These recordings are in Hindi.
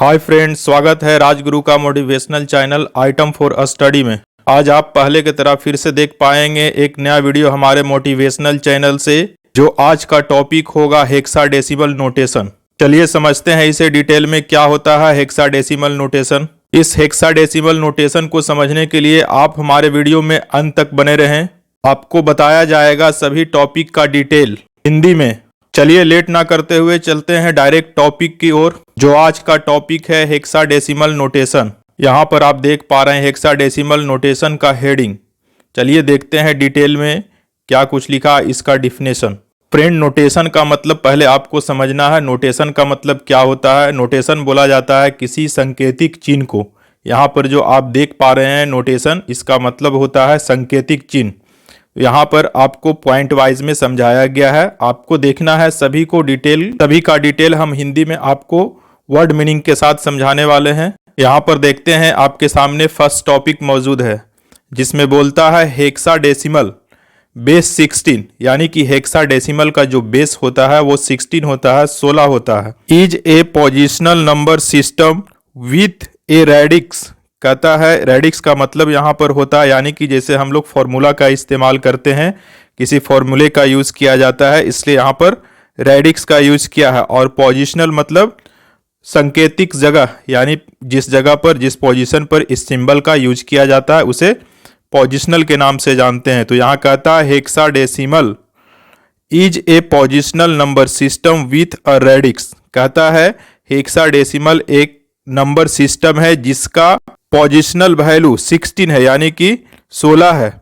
हाय फ्रेंड्स, स्वागत है राजगुरु का motivational channel item for a study में। आज आप पहले की तरह फिर से देख पाएंगे एक नया वीडियो हमारे मोटिवेशनल चैनल से, जो आज का टॉपिक होगा हेक्साडेसिमल नोटेशन। चलिए समझते हैं इसे डिटेल में, क्या होता है हेक्साडेसिमल नोटेशन। इस हेक्साडेसिमल नोटेशन को समझने के लिए आप हमारे वीडियो में अंत तक बने रहें। आपको बताया जाएगा सभी टॉपिक का डिटेल हिंदी में। चलिए लेट ना करते हुए चलते हैं डायरेक्ट टॉपिक की ओर, जो आज का टॉपिक है हेक्साडेसिमल नोटेशन। यहाँ पर आप देख पा रहे हैं हेक्साडेसिमल नोटेशन का हेडिंग। चलिए देखते हैं डिटेल में क्या कुछ लिखा इसका डिफिनेशन। फ्रेंड, नोटेशन का मतलब पहले आपको समझना है। नोटेशन का मतलब क्या होता है। नोटेशन बोला जाता है किसी सांकेतिक चिन्ह को। यहाँ पर जो आप देख पा रहे हैं नोटेशन, इसका मतलब होता है सांकेतिक चिन्ह। यहाँ पर आपको पॉइंट वाइज में समझाया गया है। आपको देखना है सभी का डिटेल हम हिंदी में आपको वर्ड मीनिंग के साथ समझाने वाले हैं। यहाँ पर देखते हैं आपके सामने फर्स्ट टॉपिक मौजूद है, जिसमें बोलता है हेक्साडेसिमल बेस 16, यानी कि हेक्साडेसिमल का जो बेस होता है वो 16 होता है, 16 होता है। Is a positional number system with A radix. कहता है रेडिक्स का मतलब यहाँ पर होता है, यानी कि जैसे हम लोग फॉर्मूला का इस्तेमाल करते हैं, किसी फॉर्मूले का यूज़ किया जाता है, इसलिए यहाँ पर रेडिक्स का यूज़ किया है। और पोजिशनल मतलब सांकेतिक जगह, यानी जिस जगह पर जिस पोजीशन पर इस सिंबल का यूज किया जाता है उसे पोजिशनल के नाम से जानते हैं। तो यहाँ कहता है hexadecimal is a positional number system with a radix. कहता है हेक्साडेसिमल एक नंबर सिस्टम है जिसका पोजिशनल वैल्यू 16 है, यानी कि 16 है।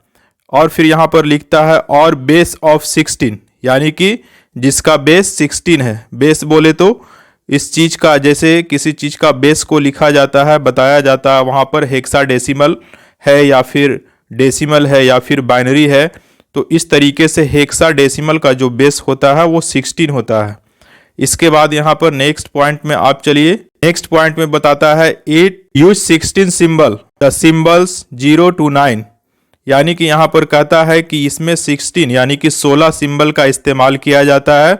और फिर यहाँ पर लिखता है और बेस ऑफ 16, यानी कि जिसका बेस 16 है। बेस बोले तो इस चीज़ का, जैसे किसी चीज़ का बेस को लिखा जाता है, बताया जाता है, वहाँ पर हेक्साडेसिमल है या फिर डेसिमल है या फिर बाइनरी है। तो इस तरीके से हेक्साडेसिमल का जो बेस होता है वो 16 होता है। इसके बाद यहाँ पर नेक्स्ट पॉइंट में आप चलिए, नेक्स्ट पॉइंट में बताता है it use 16 symbol the symbols 0 to 9, यानी कि यहाँ पर कहता है कि इसमें 16 यानी कि 16 सिंबल का इस्तेमाल किया जाता है,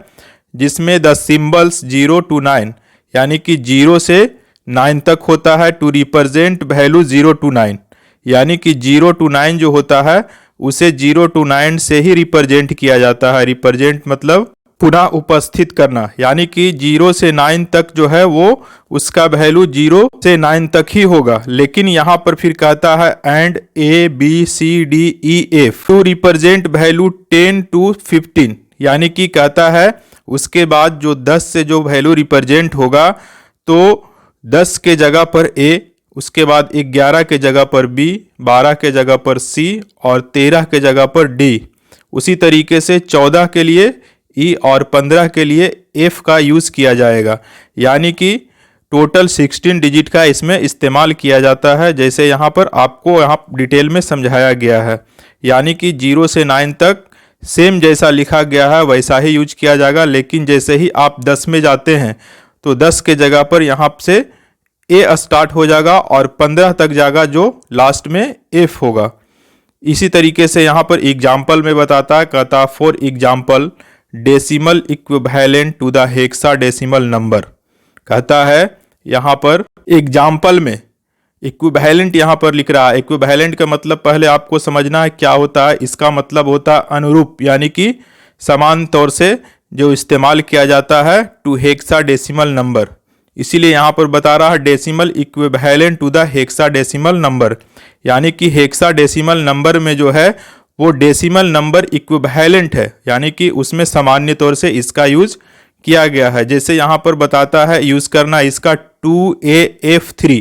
जिसमें द सिंबल्स 0 to 9 यानी कि 0 से 9 तक होता है, टू रिप्रेजेंट वैल्यू 0 to 9, यानी कि 0 to 9 जो होता है उसे 0 to 9 से ही रिप्रेजेंट किया जाता है। रिप्रेजेंट मतलब पुनः उपस्थित करना, यानी कि 0 से 9 तक जो है वो उसका वैल्यू 0 से 9 तक ही होगा। लेकिन यहाँ पर फिर कहता है and A B C D E F to represent value 10 to 15, यानी कि कहता है उसके बाद जो 10 से जो वैल्यू रिप्रेजेंट होगा तो 10 के जगह पर A, उसके बाद 11 के जगह पर B, 12 के जगह पर C और 13 के जगह पर D। उसी तरीके से 14 के लिए E और 15 के लिए F का यूज़ किया जाएगा, यानी कि टोटल 16 डिजिट का इसमें इस्तेमाल किया जाता है, जैसे यहाँ पर आपको यहाँ डिटेल में समझाया गया है। यानी कि 0 से 9 तक सेम जैसा लिखा गया है वैसा ही यूज किया जाएगा। लेकिन जैसे ही आप 10 में जाते हैं तो 10 के जगह पर यहाँ से A स्टार्ट हो जाएगा और 15 तक जाएगा जो लास्ट में F होगा। इसी तरीके से यहाँ पर एग्जाम्पल में बताता है, कहता for example decimal equivalent to the hexadecimal number. कहता है यहाँ पर एग्जाम्पल में इक्विवेलेंट यहाँ पर लिख रहा है। इक्विवेलेंट का मतलब पहले आपको समझना है क्या होता है। इसका मतलब होता है अनुरूप, यानी कि समान तौर से जो इस्तेमाल किया जाता है टू हेक्साडेसिमल नंबर। इसीलिए यहाँ पर बता रहा है decimal equivalent to the hexadecimal number, यानी कि हेक्साडेसिमल नंबर में जो है वो डेसिमल नंबर इक्विवेलेंट है, यानी कि उसमें सामान्य तौर से इसका यूज किया गया है। जैसे यहाँ पर बताता है यूज करना इसका 2AF3।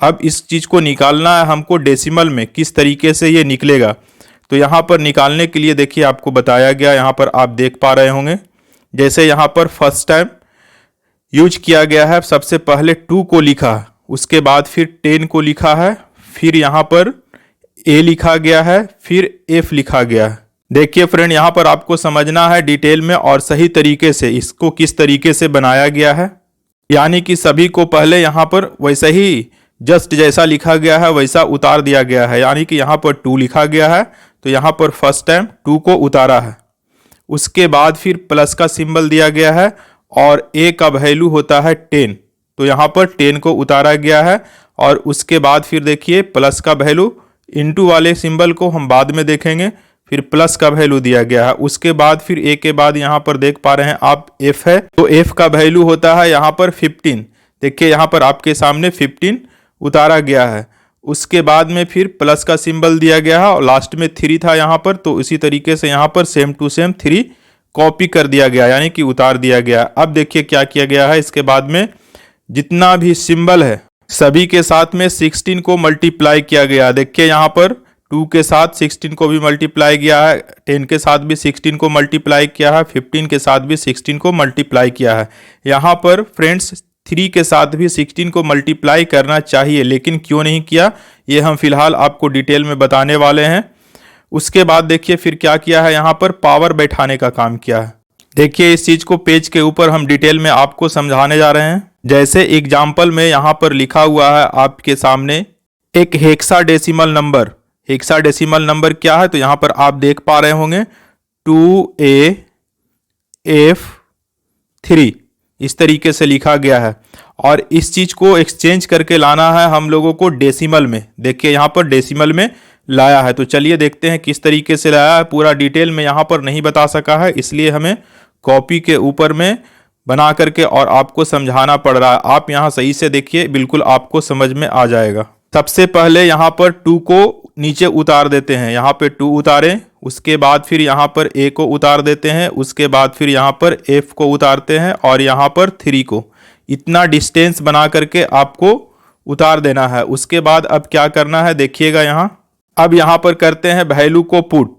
अब इस चीज़ को निकालना है हमको डेसिमल में, किस तरीके से ये निकलेगा। तो यहाँ पर निकालने के लिए देखिए आपको बताया गया, यहाँ पर आप देख पा रहे होंगे। जैसे यहाँ पर फर्स्ट टाइम यूज किया गया है, सबसे पहले 2 को लिखा, उसके बाद फिर 10 को लिखा है, फिर यहाँ पर A लिखा गया है, फिर F लिखा गया है। देखिए फ्रेंड, यहाँ पर आपको समझना है डिटेल में और सही तरीके से इसको किस तरीके से बनाया गया है। यानी कि सभी को पहले यहाँ पर वैसा ही जस्ट जैसा लिखा गया है वैसा उतार दिया गया है। यानी कि यहाँ पर 2 लिखा गया है तो यहाँ पर फर्स्ट टाइम 2 को उतारा है, उसके बाद फिर प्लस का सिंबल दिया गया है और A का वैल्यू होता है 10। तो यहाँ पर 10 को उतारा गया है। और उसके बाद फिर देखिए प्लस का वैल्यू, इनटू वाले सिंबल को हम बाद में देखेंगे, फिर प्लस का वैल्यू दिया गया है। उसके बाद फिर ए के बाद यहाँ पर देख पा रहे हैं आप एफ है, तो एफ का वैल्यू होता है यहाँ पर 15। देखिए यहाँ पर आपके सामने 15 उतारा गया है। उसके बाद में फिर प्लस का सिंबल दिया गया है और लास्ट में 3 था यहाँ पर, तो इसी तरीके से यहाँ पर सेम टू सेम 3 कॉपी कर दिया गया, यानी कि उतार दिया गया। अब देखिए क्या किया गया है, इसके बाद में जितना भी सिंबल है सभी के साथ में 16 को मल्टीप्लाई किया गया। देखिए यहाँ पर 2 के साथ 16 को भी मल्टीप्लाई किया है, 10 के साथ भी 16 को मल्टीप्लाई किया है, 15 के साथ भी 16 को मल्टीप्लाई किया है। यहाँ पर फ्रेंड्स 3 के साथ भी 16 को मल्टीप्लाई करना चाहिए, लेकिन क्यों नहीं किया ये हम फिलहाल आपको डिटेल में बताने वाले हैं। उसके बाद देखिए फिर क्या किया है, यहाँ पर पावर बैठाने का काम किया है। देखिए इस चीज को पेज के ऊपर हम डिटेल में आपको समझाने जा रहे हैं। जैसे एग्जाम्पल में यहाँ पर लिखा हुआ है आपके सामने एक हेक्साडेसिमल नंबर। हेक्साडेसिमल नंबर क्या है, तो यहाँ पर आप देख पा रहे होंगे 2AF3 इस तरीके से लिखा गया है। और इस चीज को एक्सचेंज करके लाना है हम लोगों को डेसिमल में। देखिए यहाँ पर डेसिमल में लाया है, तो चलिए देखते हैं किस तरीके से लाया है। पूरा डिटेल में यहाँ पर नहीं बता सका है, इसलिए हमें कॉपी के ऊपर में बना करके और आपको समझाना पड़ रहा है। आप यहाँ सही से देखिए, बिल्कुल आपको समझ में आ जाएगा। सबसे पहले यहाँ पर 2 को नीचे उतार देते हैं, यहाँ पे 2 उतारें। उसके बाद फिर यहाँ पर A को उतार देते हैं, उसके बाद फिर यहाँ पर F को उतारते हैं और यहाँ पर 3 को। इतना डिस्टेंस बना करके आपको उतार देना है। उसके बाद अब क्या करना है देखिएगा यहाँ, अब यहाँ पर करते हैं वैल्यू को पुट।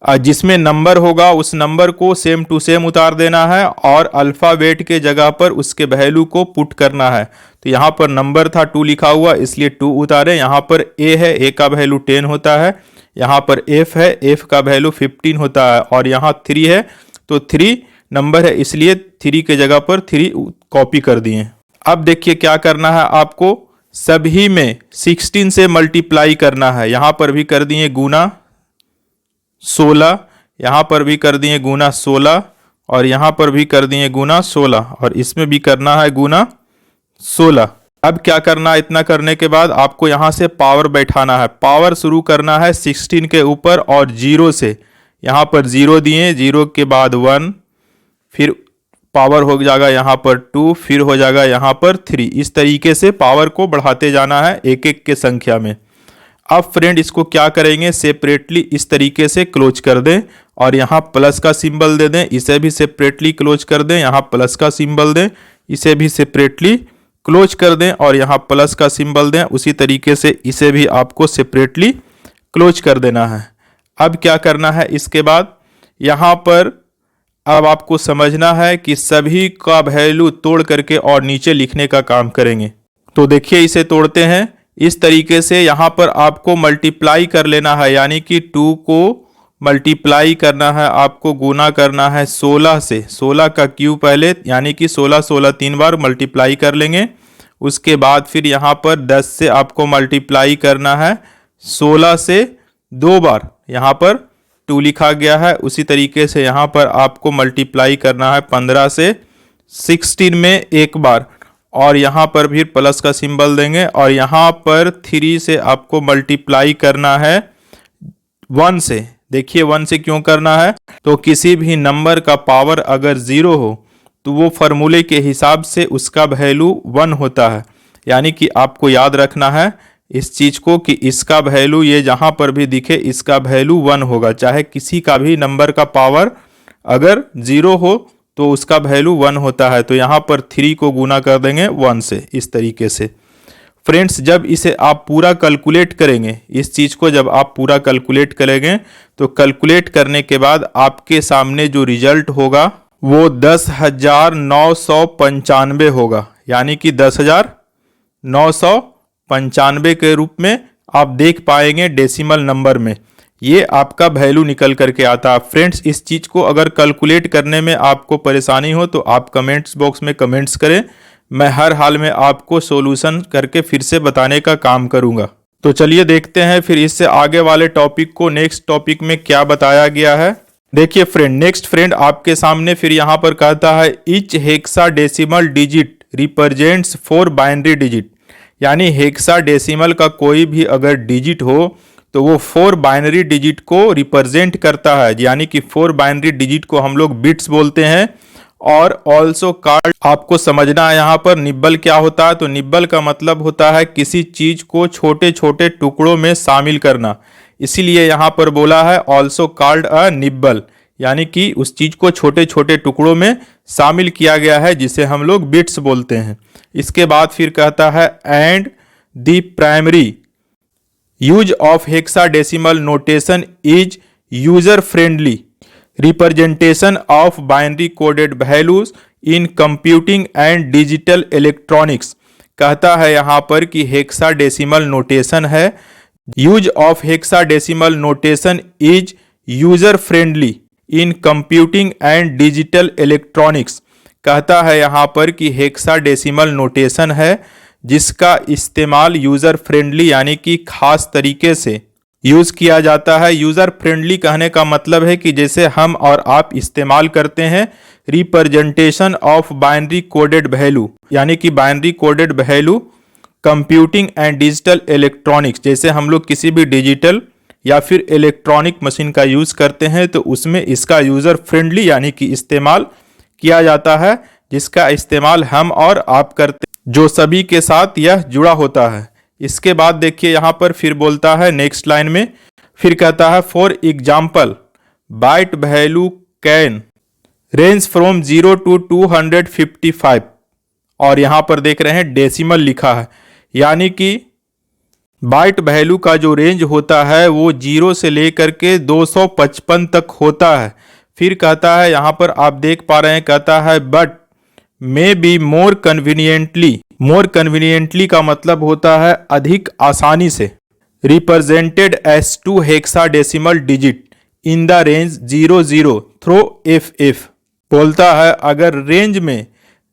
जिसमें नंबर होगा उस नंबर को सेम टू सेम उतार देना है और अल्फ़ाबेट के जगह पर उसके वैल्यू को पुट करना है। तो यहाँ पर नंबर था 2 लिखा हुआ, इसलिए 2 उतारे। यहाँ पर A है, A का वैल्यू 10 होता है। यहाँ पर F है, F का वैल्यू 15 होता है। और यहाँ 3 है, तो 3 नंबर है, इसलिए 3 के जगह पर 3 कॉपी कर दिए। अब देखिए क्या करना है, आपको सभी में 16 से मल्टीप्लाई करना है। यहाँ पर भी कर दिए गुना 16, यहाँ पर भी कर दिए गुना 16 और यहाँ पर भी कर दिए गुना 16 और इसमें भी करना है गुना 16। अब क्या करना है, इतना करने के बाद आपको यहाँ से पावर बैठाना है। पावर शुरू करना है 16 के ऊपर और 0 से। यहाँ पर 0 दिए, 0 के बाद 1, फिर पावर हो जाएगा यहाँ पर 2, फिर हो जाएगा यहाँ पर 3। इस तरीके से पावर को बढ़ाते जाना है एक एक के संख्या में। अब फ्रेंड इसको क्या करेंगे, सेपरेटली इस तरीके से क्लोज कर दें और यहाँ प्लस का सिंबल दे दें। इसे भी सेपरेटली क्लोज कर दें, यहाँ प्लस का सिंबल दें, इसे भी सेपरेटली क्लोज कर दें और यहाँ प्लस का सिंबल दें। उसी तरीके से इसे भी आपको सेपरेटली क्लोज कर देना है। अब क्या करना है, इसके बाद यहाँ पर अब आपको समझना है कि सभी का वैल्यू तोड़ करके और नीचे लिखने का काम करेंगे। तो देखिए इसे तोड़ते हैं इस तरीके से। यहाँ पर आपको मल्टीप्लाई कर लेना है, यानी कि 2 को मल्टीप्लाई करना है, आपको गुना करना है 16 से। 16 का क्यूब पहले, यानी कि 16 16 3 बार मल्टीप्लाई कर लेंगे। उसके बाद फिर यहाँ पर 10 से आपको मल्टीप्लाई करना है 16 से 2 बार। यहाँ पर 2 लिखा गया है। उसी तरीके से यहाँ पर आपको मल्टीप्लाई करना है 15 से 16 में 1 बार और यहाँ पर भी प्लस का सिंबल देंगे। और यहाँ पर 3 से आपको मल्टीप्लाई करना है 1 से। देखिए 1 से क्यों करना है, तो किसी भी नंबर का पावर अगर 0 हो तो वो फार्मूले के हिसाब से उसका वैल्यू 1 होता है। यानी कि आपको याद रखना है इस चीज को कि इसका वैल्यू ये जहाँ पर भी दिखे इसका वैल्यू 1 होगा। चाहे किसी का भी नंबर का पावर अगर 0 हो तो उसका वैल्यू 1 होता है। तो यहाँ पर 3 को गुना कर देंगे 1 से, इस तरीके से। फ्रेंड्स जब इसे आप पूरा कैलकुलेट करेंगे, इस चीज़ को जब आप पूरा कैलकुलेट करेंगे तो कैलकुलेट करने के बाद आपके सामने जो रिजल्ट होगा वो 10,995 होगा। यानी कि 10,995 के रूप में आप देख पाएंगे डेसिमल नंबर में। ये आपका वैल्यू निकल करके आता है। फ्रेंड्स इस चीज़ को अगर कैलकुलेट करने में आपको परेशानी हो तो आप कमेंट्स बॉक्स में कमेंट्स करें। मैं हर हाल में आपको सॉल्यूशन करके फिर से बताने का काम करूंगा। तो चलिए देखते हैं फिर इससे आगे वाले टॉपिक को, नेक्स्ट टॉपिक में क्या बताया गया है। देखिए फ्रेंड, नेक्स्ट फ्रेंड आपके सामने फिर यहाँ पर कहता है each hexadecimal digit represents 4 binary digit. यानी हेक्साडेसिमल का कोई भी अगर डिजिट हो तो वो 4 बाइनरी डिजिट को रिप्रेजेंट करता है, यानी कि 4 बाइनरी डिजिट को हम लोग बिट्स बोलते हैं। और ऑल्सो कॉल्ड, आपको समझना है यहाँ पर निब्बल क्या होता है। तो निब्बल का मतलब होता है किसी चीज को छोटे छोटे टुकड़ों में शामिल करना, इसीलिए यहाँ पर बोला है ऑल्सो कॉल्ड अ निब्बल, यानी कि उस चीज को छोटे छोटे टुकड़ों में शामिल किया गया है जिसे हम लोग बिट्स बोलते हैं। इसके बाद फिर कहता है and the primary use of hexadecimal notation is user friendly representation of binary coded values in computing and digital electronics. कहता है यहाँ पर कि हेक्साडेसिमल नोटेशन है, use of hexadecimal notation is user friendly in computing and digital electronics. कहता है यहाँ पर कि हेक्साडेसिमल नोटेशन है जिसका इस्तेमाल यूजर फ्रेंडली यानी कि खास तरीके से यूज किया जाता है। यूजर फ्रेंडली कहने का मतलब है कि जैसे हम और आप इस्तेमाल करते हैं representation of binary coded value, यानी कि binary coded value computing and digital electronics. जैसे हम लोग किसी भी डिजिटल या फिर इलेक्ट्रॉनिक मशीन का यूज करते हैं तो उसमें इसका यूजर फ्रेंडली यानी कि इस्तेमाल किया जाता है, जिसका इस्तेमाल हम और आप करते जो सभी के साथ यह जुड़ा होता है। इसके बाद देखिए यहाँ पर फिर बोलता है नेक्स्ट लाइन में, फिर कहता है for example byte value can range from 0 to 255। और यहाँ पर देख रहे हैं डेसिमल लिखा है, यानी कि बाइट वैल्यू का जो रेंज होता है वो 0 से लेकर के 255 तक होता है। फिर कहता है यहाँ पर आप देख पा रहे हैं, कहता है but may be more conveniently. More conveniently का मतलब होता है अधिक आसानी से, represented as 2 hexadecimal digit in the range 00 through FF। बोलता है अगर रेंज में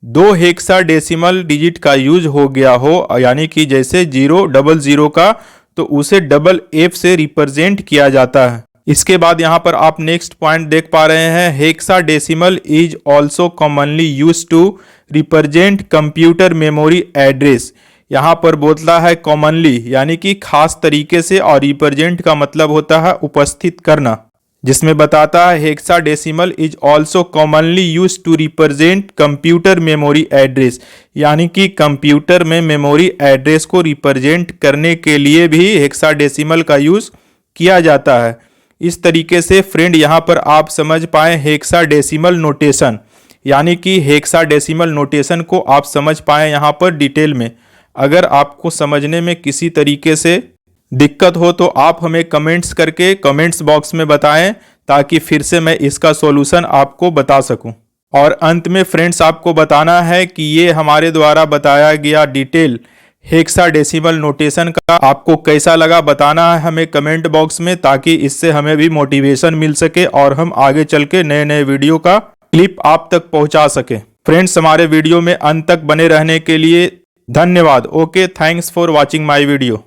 2 हेक्साडेसिमल डिजिट का यूज हो गया हो, यानी कि जैसे 000 का, तो उसे FF से रिप्रेजेंट किया जाता है। इसके बाद यहाँ पर आप नेक्स्ट पॉइंट देख पा रहे हैं, hexadecimal is also commonly use to represent computer memory address. यहाँ पर बोलता है कॉमनली यानी कि खास तरीके से, और रिप्रेजेंट का मतलब होता है उपस्थित करना, जिसमें बताता है hexadecimal is also commonly use to represent computer memory address, यानी कि कंप्यूटर में मेमोरी एड्रेस को रिप्रेजेंट करने के लिए भी हेक्साडेसिमल का यूज किया जाता है। इस तरीके से फ्रेंड यहाँ पर आप समझ पाए हेक्साडेसिमल नोटेशन, यानी कि हेक्साडेसिमल नोटेशन को आप समझ पाए यहाँ पर डिटेल में। अगर आपको समझने में किसी तरीके से दिक्कत हो तो आप हमें कमेंट्स करके कमेंट्स बॉक्स में बताएं, ताकि फिर से मैं इसका सॉल्यूशन आपको बता सकूं। और अंत में फ्रेंड्स आपको बताना है कि ये हमारे द्वारा बताया गया डिटेल हेक्साडेसिमल नोटेशन का आपको कैसा लगा, बताना है हमें कमेंट बॉक्स में, ताकि इससे हमें भी मोटिवेशन मिल सके और हम आगे चल के नए नए वीडियो का क्लिप आप तक पहुंचा सके। फ्रेंड्स हमारे वीडियो में अंत तक बने रहने के लिए धन्यवाद। Okay, thanks for watching my video.